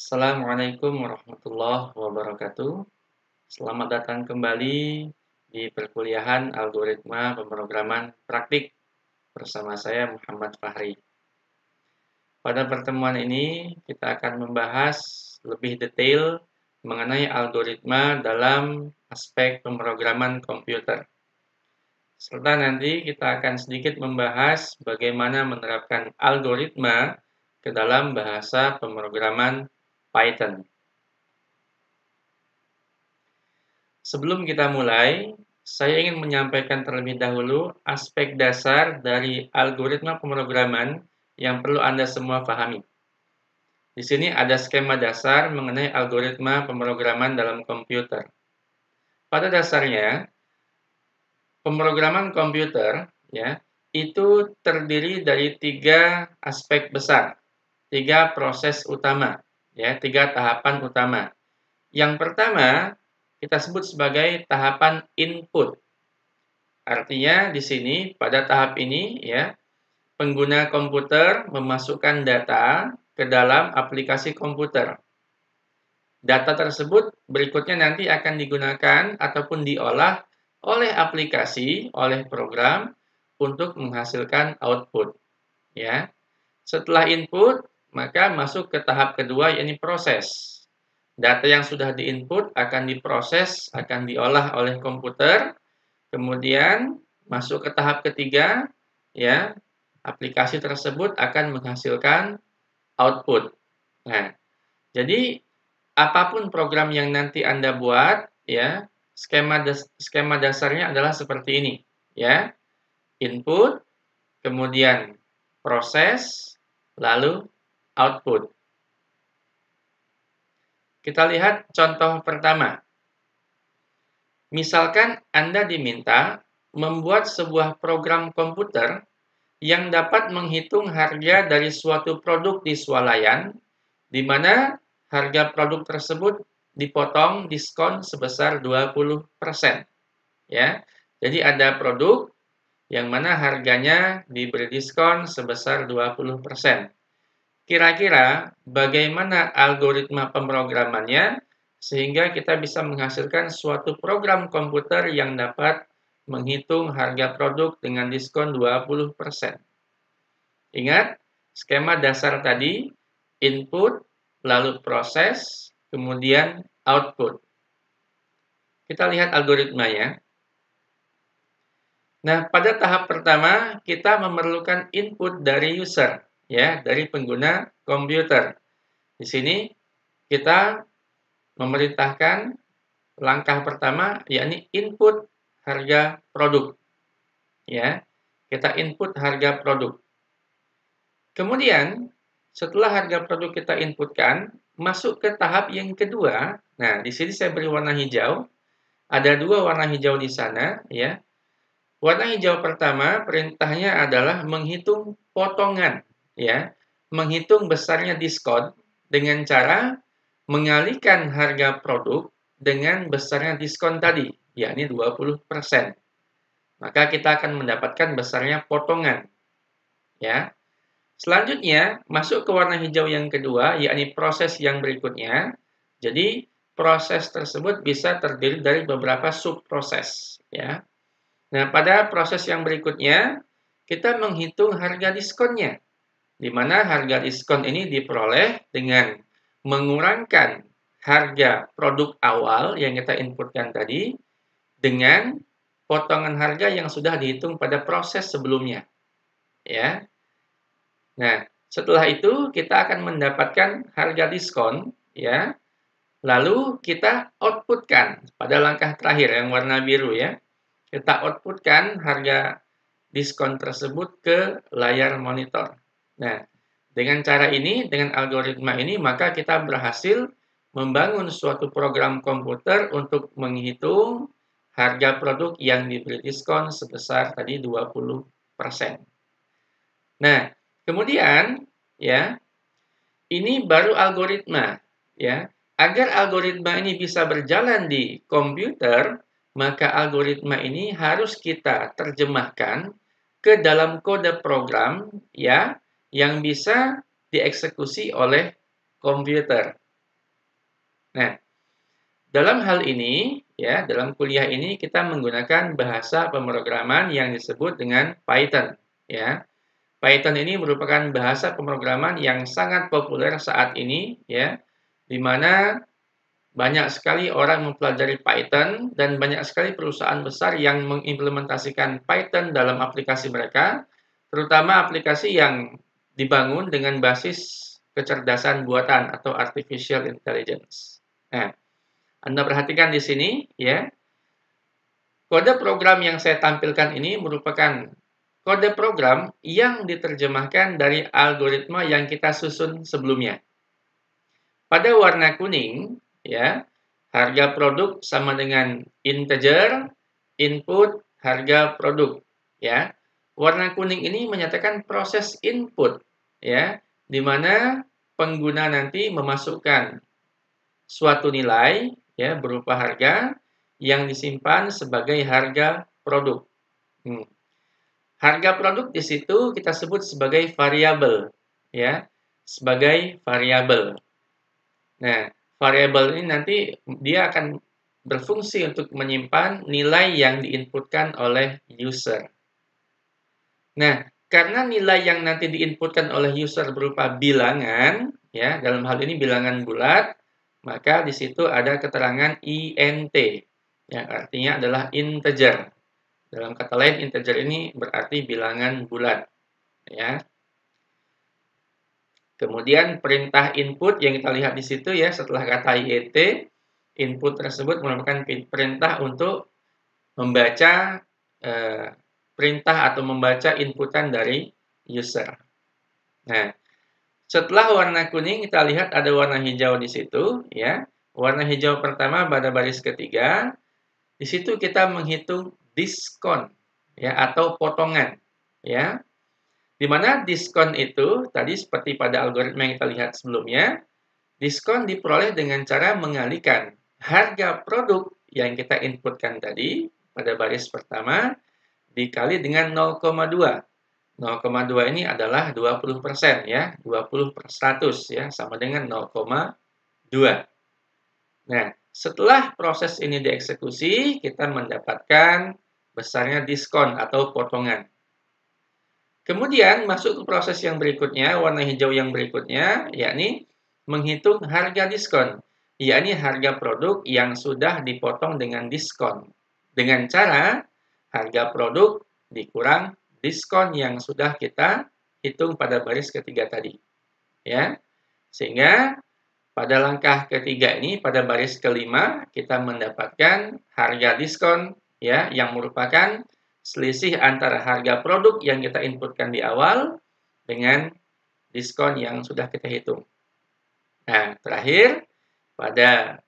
Assalamualaikum warahmatullahi wabarakatuh. Selamat datang kembali di perkuliahan algoritma pemrograman praktik bersama saya Muhammad Fahri. Pada pertemuan ini kita akan membahas lebih detail mengenai algoritma dalam aspek pemrograman komputer. Serta nanti kita akan sedikit membahas bagaimana menerapkan algoritma ke dalam bahasa pemrograman Python. Sebelum kita mulai, saya ingin menyampaikan terlebih dahulu aspek dasar dari algoritma pemrograman yang perlu Anda semua pahami. Di sini ada skema dasar mengenai algoritma pemrograman dalam komputer. Pada dasarnya, pemrograman komputer itu terdiri dari 3 aspek besar, 3 proses utama, 3 tahapan utama. Yang pertama kita sebut sebagai tahapan input. Artinya di sini pada tahap ini pengguna komputer memasukkan data ke dalam aplikasi komputer. Data tersebut berikutnya nanti akan digunakan ataupun diolah oleh aplikasi, oleh program untuk menghasilkan output. Setelah input, maka masuk ke tahap kedua, yakni proses. Data yang sudah diinput akan diproses, akan diolah oleh komputer, kemudian masuk ke tahap ketiga, aplikasi tersebut akan menghasilkan output. Nah, jadi apapun program yang nanti Anda buat, skema dasarnya adalah seperti ini, input, kemudian proses, lalu output. Kita lihat contoh pertama. Misalkan Anda diminta membuat sebuah program komputer yang dapat menghitung harga dari suatu produk di swalayan, di mana harga produk tersebut dipotong diskon sebesar 20%. Jadi ada produk yang mana harganya diberi diskon sebesar 20%. Kira-kira bagaimana algoritma pemrogramannya sehingga kita bisa menghasilkan suatu program komputer yang dapat menghitung harga produk dengan diskon 20%. Ingat, skema dasar tadi, input, lalu proses, kemudian output. Kita lihat algoritmanya. Nah, pada tahap pertama, kita memerlukan input dari user, dari pengguna komputer. Di sini kita memerintahkan langkah pertama, yakni input harga produk. Kita input harga produk. Kemudian, setelah harga produk kita inputkan, masuk ke tahap yang kedua. Nah, di sini saya beri warna hijau. Ada 2 warna hijau di sana, Warna hijau pertama perintahnya adalah menghitung potongan, menghitung besarnya diskon dengan cara mengalihkan harga produk dengan besarnya diskon tadi, yakni 20%. Maka kita akan mendapatkan besarnya potongan. Selanjutnya, masuk ke warna hijau yang kedua, yakni proses yang berikutnya. Jadi, proses tersebut bisa terdiri dari beberapa subproses, Nah, pada proses yang berikutnya, kita menghitung harga diskonnya, di mana harga diskon ini diperoleh dengan mengurangkan harga produk awal yang kita inputkan tadi dengan potongan harga yang sudah dihitung pada proses sebelumnya. Nah, setelah itu kita akan mendapatkan harga diskon, lalu kita outputkan pada langkah terakhir yang warna biru, Kita outputkan harga diskon tersebut ke layar monitor. Nah, dengan cara ini, dengan algoritma ini, maka kita berhasil membangun suatu program komputer untuk menghitung harga produk yang diberi diskon sebesar tadi 20%. Nah, kemudian, ini baru algoritma, Agar algoritma ini bisa berjalan di komputer, maka algoritma ini harus kita terjemahkan ke dalam kode program, yang bisa dieksekusi oleh komputer. Nah, dalam hal ini, ya, dalam kuliah ini kita menggunakan bahasa pemrograman yang disebut dengan Python, ya. Python ini merupakan bahasa pemrograman yang sangat populer saat ini, ya, di mana banyak sekali orang mempelajari Python dan banyak sekali perusahaan besar yang mengimplementasikan Python dalam aplikasi mereka, terutama aplikasi yang dibangun dengan basis kecerdasan buatan atau artificial intelligence. Nah, Anda perhatikan di sini, ya, kode program yang saya tampilkan ini merupakan kode program yang diterjemahkan dari algoritma yang kita susun sebelumnya. Pada warna kuning, ya, harga produk sama dengan integer, input, harga produk, ya. Warna kuning ini menyatakan proses input, ya, di mana pengguna nanti memasukkan suatu nilai, ya, berupa harga yang disimpan sebagai harga produk. Harga produk di situ kita sebut sebagai variabel, ya, sebagai variabel. Nah, variabel ini nanti dia akan berfungsi untuk menyimpan nilai yang diinputkan oleh user. Nah, karena nilai yang nanti diinputkan oleh user berupa bilangan, ya, dalam hal ini bilangan bulat, maka di situ ada keterangan int, yang artinya adalah integer. Dalam kata lain, integer ini berarti bilangan bulat, ya. Kemudian perintah input yang kita lihat di situ, ya, setelah kata IET, input tersebut merupakan perintah untuk membaca perintah atau membaca inputan dari user. Nah, setelah warna kuning kita lihat ada warna hijau di situ, ya. Warna hijau pertama pada baris ketiga, di situ kita menghitung diskon, ya, atau potongan, ya. Di mana diskon itu tadi seperti pada algoritma yang kita lihat sebelumnya, diskon diperoleh dengan cara mengalihkan harga produk yang kita inputkan tadi pada baris pertama dikali dengan 0,2. 0,2 ini adalah 20%, ya. 20 per 100, ya, sama dengan 0,2. Nah, setelah proses ini dieksekusi, kita mendapatkan besarnya diskon atau potongan. Kemudian masuk ke proses yang berikutnya, warna hijau yang berikutnya, yakni menghitung harga diskon, yakni harga produk yang sudah dipotong dengan diskon. Dengan cara harga produk dikurang diskon yang sudah kita hitung pada baris ketiga tadi. Ya. Sehingga pada langkah ketiga ini, pada baris kelima, kita mendapatkan harga diskon, ya, yang merupakan selisih antara harga produk yang kita inputkan di awal dengan diskon yang sudah kita hitung. Nah, terakhir, pada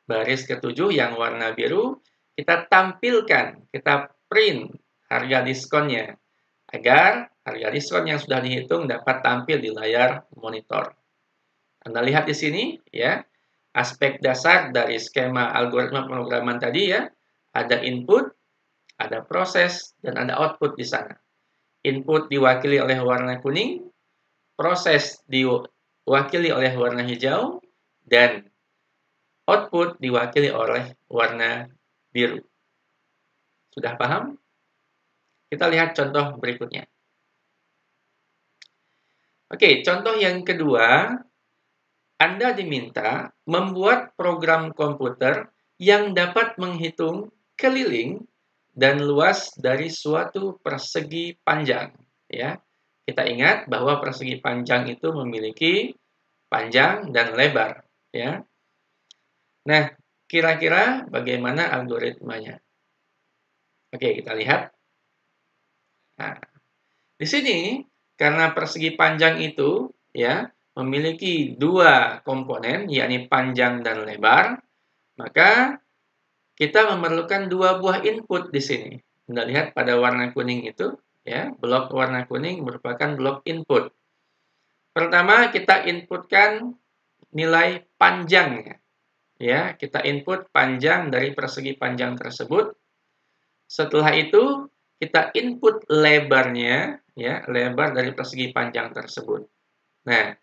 baris ketujuh yang warna biru, kita tampilkan, kita print harga diskonnya, agar harga diskon yang sudah dihitung dapat tampil di layar monitor. Anda lihat di sini, ya, aspek dasar dari skema algoritma pemrograman tadi, ya, ada input, ada proses, dan ada output di sana. Input diwakili oleh warna kuning, proses diwakili oleh warna hijau, dan output diwakili oleh warna biru. Sudah paham? Kita lihat contoh berikutnya. Oke, contoh yang kedua, Anda diminta membuat program komputer yang dapat menghitung keliling dan luas dari suatu persegi panjang, ya. Kita ingat bahwa persegi panjang itu memiliki panjang dan lebar, ya. Nah, kira-kira bagaimana algoritmanya? Oke, kita lihat. Nah, di sini karena persegi panjang itu, ya, memiliki dua komponen, yakni panjang dan lebar, maka kita memerlukan dua buah input di sini. Anda lihat pada warna kuning itu, ya, blok warna kuning merupakan blok input. Pertama, kita inputkan nilai panjangnya. Ya, kita input panjang dari persegi panjang tersebut. Setelah itu, kita input lebarnya, ya, lebar dari persegi panjang tersebut. Nah,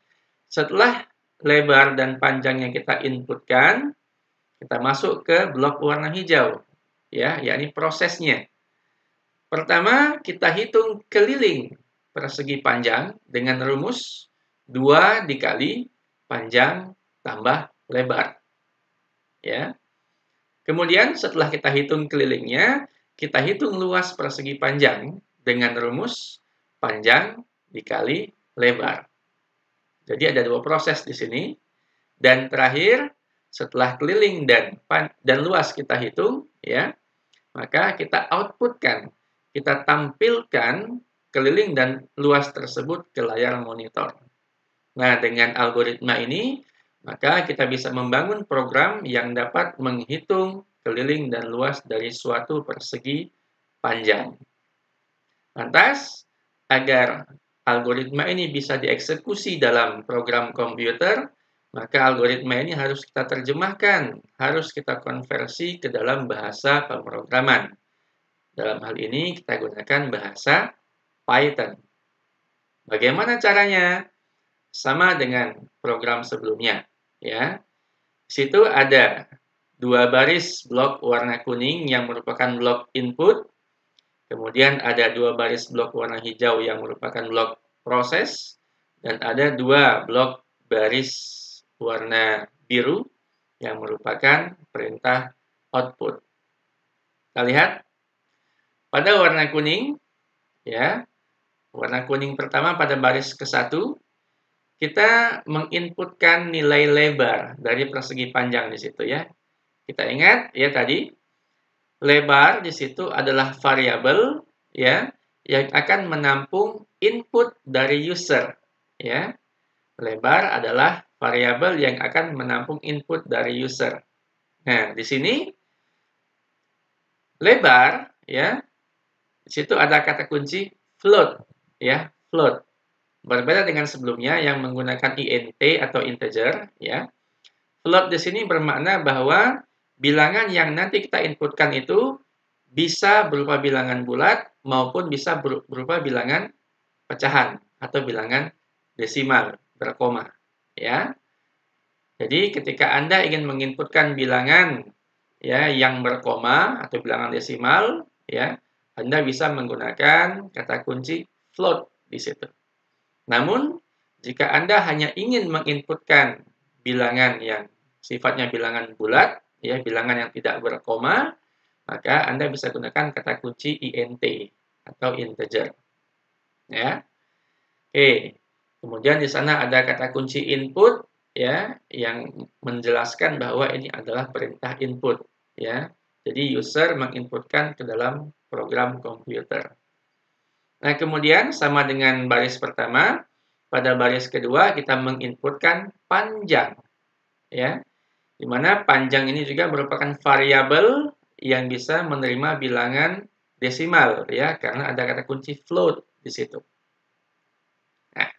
setelah lebar dan panjang yang kita inputkan, kita masuk ke blok warna hijau, ya, yakni prosesnya. Pertama, kita hitung keliling persegi panjang dengan rumus 2 dikali panjang tambah lebar. Ya. Kemudian setelah kita hitung kelilingnya, kita hitung luas persegi panjang dengan rumus panjang dikali lebar. Jadi ada dua proses di sini. Dan terakhir, setelah keliling dan luas kita hitung, ya, maka kita outputkan, kita tampilkan keliling dan luas tersebut ke layar monitor. Nah, dengan algoritma ini, maka kita bisa membangun program yang dapat menghitung keliling dan luas dari suatu persegi panjang. Lantas, agar algoritma ini bisa dieksekusi dalam program komputer, maka algoritma ini harus kita terjemahkan, harus kita konversi ke dalam bahasa pemrograman. Dalam hal ini kita gunakan bahasa Python. Bagaimana caranya? Sama dengan program sebelumnya, ya. Di situ ada dua baris blok warna kuning yang merupakan blok input, kemudian ada dua baris blok warna hijau yang merupakan blok proses, dan ada dua blok baris warna biru yang merupakan perintah output. Kita lihat pada warna kuning, ya, warna kuning pertama pada baris ke-1, kita menginputkan nilai lebar dari persegi panjang di situ, ya. Kita ingat ya tadi, lebar di situ adalah variabel, ya, yang akan menampung input dari user, ya. Lebar adalah variabel yang akan menampung input dari user. Nah, di sini lebar, ya, di situ ada kata kunci float, ya, float. Berbeda dengan sebelumnya yang menggunakan int atau integer, ya. Float di sini bermakna bahwa bilangan yang nanti kita inputkan itu bisa berupa bilangan bulat maupun bisa berupa bilangan pecahan atau bilangan desimal berkoma, ya. Jadi ketika Anda ingin menginputkan bilangan, ya, yang berkoma atau bilangan desimal, ya, Anda bisa menggunakan kata kunci float di situ. Namun, jika Anda hanya ingin menginputkan bilangan yang sifatnya bilangan bulat, ya, bilangan yang tidak berkoma, maka Anda bisa gunakan kata kunci int atau integer. Ya. Oke. Kemudian di sana ada kata kunci input, ya, yang menjelaskan bahwa ini adalah perintah input, ya. Jadi user menginputkan ke dalam program komputer. Nah, kemudian sama dengan baris pertama, pada baris kedua kita menginputkan panjang, ya. Di mana panjang ini juga merupakan variabel yang bisa menerima bilangan desimal, ya, karena ada kata kunci float di situ. Nah,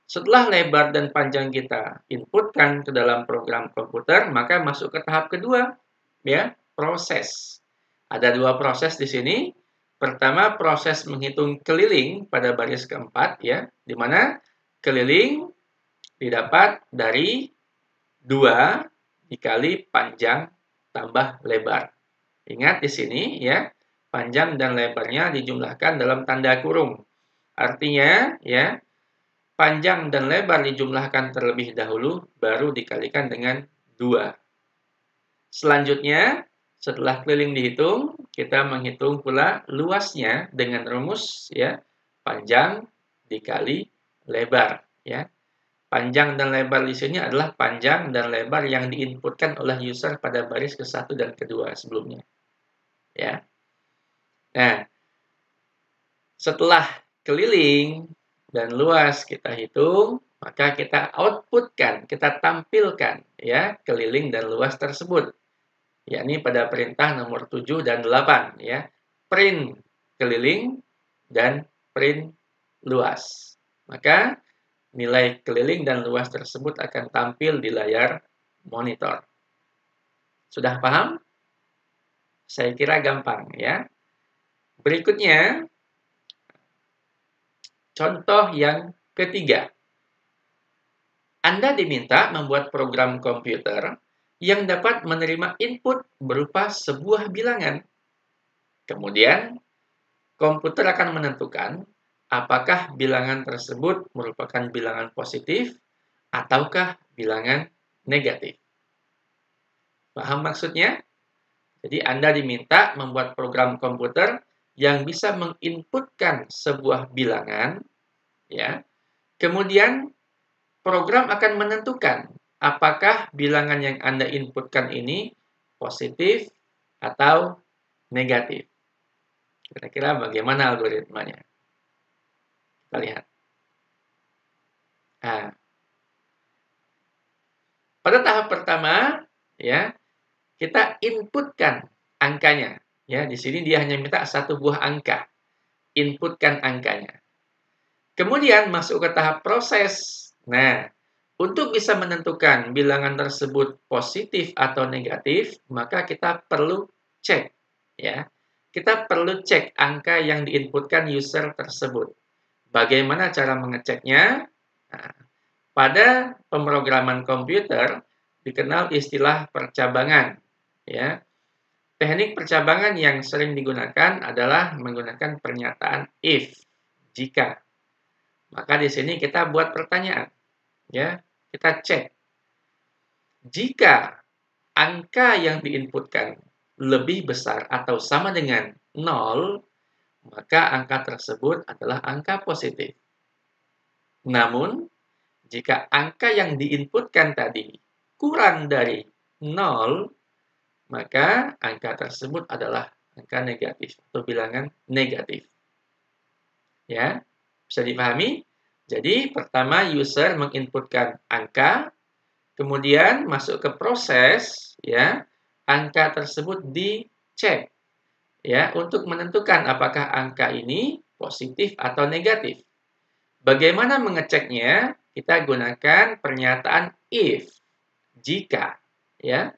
setelah lebar dan panjang kita inputkan ke dalam program komputer, maka masuk ke tahap kedua, ya, proses. Ada dua proses di sini. Pertama, proses menghitung keliling pada baris keempat, ya, di mana keliling didapat dari 2 dikali panjang tambah lebar. Ingat di sini, ya, panjang dan lebarnya dijumlahkan dalam tanda kurung. Artinya, ya, panjang dan lebar dijumlahkan terlebih dahulu, baru dikalikan dengan 2. Selanjutnya, setelah keliling dihitung, kita menghitung pula luasnya dengan rumus, ya, panjang dikali lebar, ya. Panjang dan lebar di sini adalah panjang dan lebar yang diinputkan oleh user pada baris ke-1 dan kedua sebelumnya, ya. Nah, setelah keliling dan luas kita hitung, maka kita outputkan, kita tampilkan, ya, keliling dan luas tersebut, yakni pada perintah nomor 7 dan 8, ya. Print keliling dan print luas. Maka nilai keliling dan luas tersebut akan tampil di layar monitor. Sudah paham? Saya kira gampang, ya. Berikutnya, contoh yang ketiga. Anda diminta membuat program komputer yang dapat menerima input berupa sebuah bilangan. Kemudian, komputer akan menentukan apakah bilangan tersebut merupakan bilangan positif ataukah bilangan negatif. Paham maksudnya? Jadi Anda diminta membuat program komputer yang bisa menginputkan sebuah bilangan, ya. Kemudian program akan menentukan apakah bilangan yang Anda inputkan ini positif atau negatif. Kira-kira bagaimana algoritmanya? Kita lihat. Nah, pada tahap pertama, ya, kita inputkan angkanya. Ya, di sini dia hanya minta satu buah angka. Inputkan angkanya. Kemudian masuk ke tahap proses. Nah, untuk bisa menentukan bilangan tersebut positif atau negatif, maka kita perlu cek, ya. Kita perlu cek angka yang diinputkan user tersebut. Bagaimana cara mengeceknya? Nah, pada pemrograman komputer dikenal istilah percabangan, ya. Teknik percabangan yang sering digunakan adalah menggunakan pernyataan if, jika. Maka di sini kita buat pertanyaan, ya. Kita cek. Jika angka yang diinputkan lebih besar atau sama dengan 0, maka angka tersebut adalah angka positif. Namun, jika angka yang diinputkan tadi kurang dari 0, maka angka tersebut adalah angka negatif atau bilangan negatif. Ya, bisa dipahami? Jadi, pertama user menginputkan angka, kemudian masuk ke proses, ya. Angka tersebut dicek, ya, untuk menentukan apakah angka ini positif atau negatif. Bagaimana mengeceknya? Kita gunakan pernyataan if, jika, ya.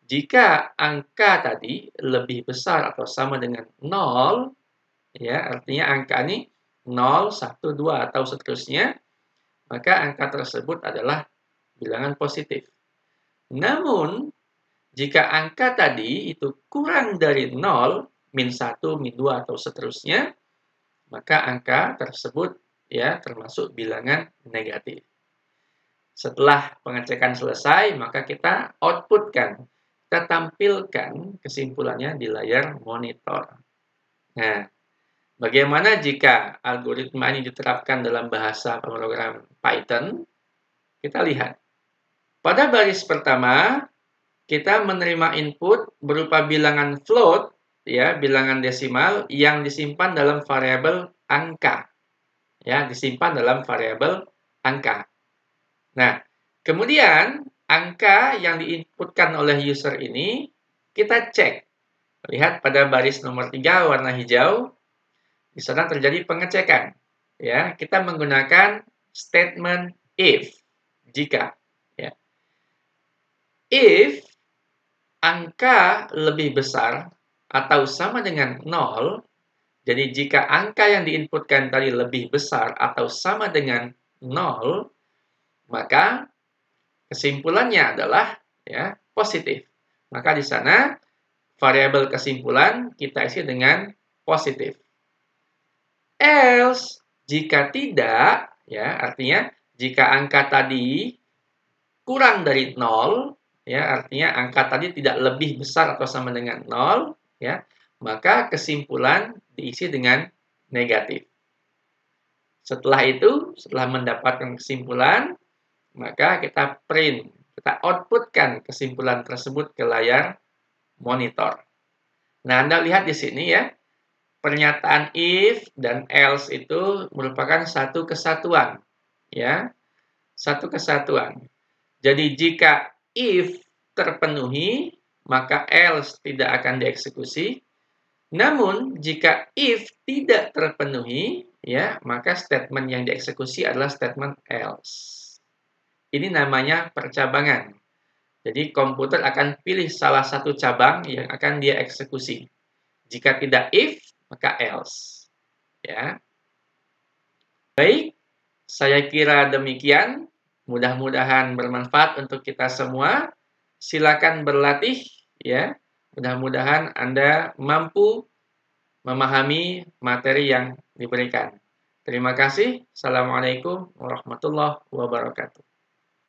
Jika angka tadi lebih besar atau sama dengan 0, ya, artinya angka ini 0, 1, 2, atau seterusnya, maka angka tersebut adalah bilangan positif. Namun, jika angka tadi itu kurang dari 0, min 1, min 2, atau seterusnya, maka angka tersebut ya termasuk bilangan negatif. Setelah pengecekan selesai, maka kita outputkan. Kita tampilkan kesimpulannya di layar monitor. Nah, bagaimana jika algoritma ini diterapkan dalam bahasa pemrograman Python? Kita lihat. Pada baris pertama, kita menerima input berupa bilangan float, ya, bilangan desimal yang disimpan dalam variabel angka. Ya, disimpan dalam variabel angka. Nah, kemudian angka yang diinputkan oleh user ini kita cek. Lihat pada baris nomor 3 warna hijau, di sana terjadi pengecekan. Ya, kita menggunakan statement if, jika. Ya. If angka lebih besar atau sama dengan 0, jadi jika angka yang diinputkan tadi lebih besar atau sama dengan 0, maka kesimpulannya adalah ya positif. Maka di sana variabel kesimpulan kita isi dengan positif. Else, jika tidak, ya artinya jika angka tadi kurang dari 0, ya artinya angka tadi tidak lebih besar atau sama dengan 0, ya, maka kesimpulan diisi dengan negatif. Setelah itu, setelah mendapatkan kesimpulan, maka kita print, kita outputkan kesimpulan tersebut ke layar monitor. Nah, Anda lihat di sini ya, pernyataan if dan else itu merupakan satu kesatuan, ya, satu kesatuan. Jadi jika if terpenuhi, maka else tidak akan dieksekusi. Namun jika if tidak terpenuhi, ya, maka statement yang dieksekusi adalah statement else. Ini namanya percabangan. Jadi komputer akan pilih salah satu cabang yang akan dia eksekusi. Jika tidak if, maka else. Ya. Baik, saya kira demikian Mudah-mudahan bermanfaat untuk kita semua. Silakan berlatih ya. Mudah-mudahan Anda mampu memahami materi yang diberikan. Terima kasih. Assalamualaikum warahmatullahi wabarakatuh.